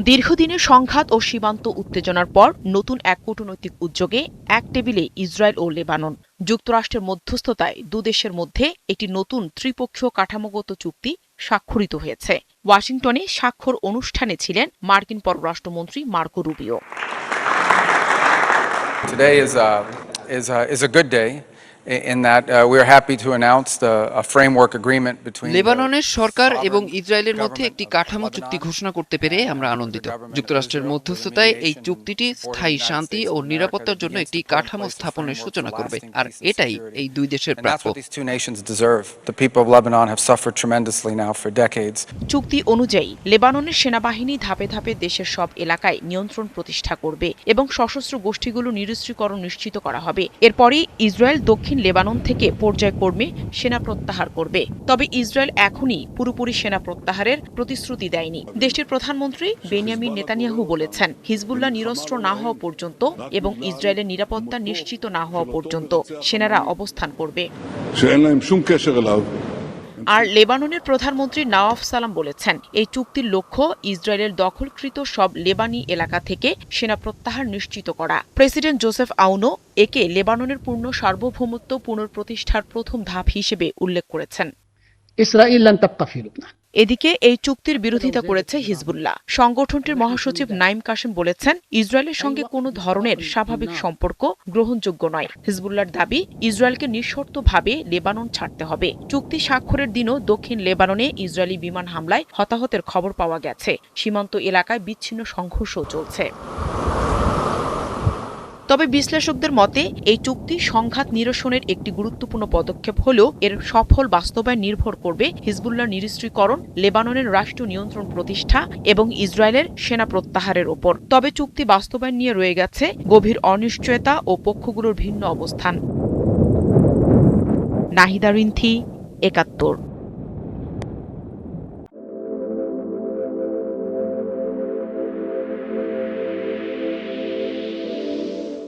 দীর্ঘদিনের সংঘাত ও সীমান্ত উত্তেজনার পর নতুন এক কূটনৈতিক উদ্যোগে এক টেবিলে ইসরায়েল ও লেবানন। যুক্তরাষ্ট্রের মধ্যস্থতায় দুদেশের মধ্যে একটি নতুন ত্রিপক্ষীয় কাঠামোগত চুক্তি স্বাক্ষরিত হয়েছে। ওয়াশিংটনে স্বাক্ষর অনুষ্ঠানে ছিলেন মার্কিন পররাষ্ট্রমন্ত্রী Marco Rubio. Today is a good day in that we are happy to announce a framework agreement between লেবাননের সরকার এবং ইসরায়েলের মধ্যে একটি কাঠামো চুক্তি ঘোষণা করতে পেরে আমরা আনন্দিত। যুক্তরাষ্ট্রের মধ্যস্থতায় এই চুক্তিটি স্থায়ী শান্তি ও নিরাপত্তার জন্য একটি কাঠামো স্থাপনের সূচনা করবে, আর এটাই এই দুই দেশের প্রাপ্য। চুক্তি অনুযায়ী লেবাননের সেনাবাহিনী ধাপে ধাপে দেশের সব এলাকায় নিয়ন্ত্রণ প্রতিষ্ঠা করবে এবং সশস্ত্র গোষ্ঠীগুলো নিরস্ত্রীকরণ নিশ্চিত করা হবে। এরপরই ইসরায়েল দক্ষিণ লেবানন থেকে পর্যায়ক্রমে সেনা প্রত্যাহার করবে। তবে ইসরায়েল এখনই পুরোপুরি সেনা প্রত্যাহারের প্রতিশ্রুতি দেয়নি। দেশটির প্রধানমন্ত্রী বেনিয়ামিন নেতানিয়াহু বলেছেন, হিজবুল্লাহ নিরস্ত্র না হওয়া পর্যন্ত এবং ইসরায়েলের নিরাপত্তা নিশ্চিত না হওয়া পর্যন্ত সেনারা অবস্থান করবে। আর লেবাননের প্রধানমন্ত্রী নওয়াফ সালাম বলেছেন, এই চুক্তির লক্ষ্য ইসরায়েলের দখলকৃত সব লেবানি এলাকা থেকে সেনা প্রত্যাহার নিশ্চিত করা। প্রেসিডেন্ট জোসেফ আউনো একে লেবাননের পূর্ণ সার্বভৌমত্ব পুনঃপ্রতিষ্ঠার প্রথম ধাপ হিসেবে উল্লেখ করেছেন। এদিকে এই চুক্তির বিরোধিতা করেছে হিজবুল্লাহ। সংগঠনটির মহাসচিব নাইম কাসেম বলেছেন, ইসরায়েলের সঙ্গে কোনো ধরনের স্বাভাবিক সম্পর্ক গ্রহণযোগ্য নয়। হিজবুল্লাহর দাবি, ইসরায়েলকে নিঃশর্তভাবে লেবানন ছাড়তে হবে। চুক্তি স্বাক্ষরের দিনও দক্ষিণ লেবাননে ইসরায়েলি বিমান হামলায় হতাহতের খবর পাওয়া গেছে। সীমান্ত এলাকায় বিচ্ছিন্ন সংঘর্ষও চলছে। তবে বিশ্লেষকদের মতে এই চুক্তি সংঘাত নিরসনের একটি গুরুত্বপূর্ণ পদক্ষেপ হলেও এর সফল বাস্তবায়ন নির্ভর করবে হিজবুল্লাহ নিরস্ত্রীকরণ, লেবাননের রাষ্ট্র নিয়ন্ত্রণ প্রতিষ্ঠা এবং ইসরায়েলের সেনা প্রত্যাহারের ওপর। তবে চুক্তি বাস্তবায়ন নিয়ে রয়ে গেছে গভীর অনিশ্চয়তা ও পক্ষগুলোর ভিন্ন অবস্থান। নাহিদা রিন্থি, ৭১।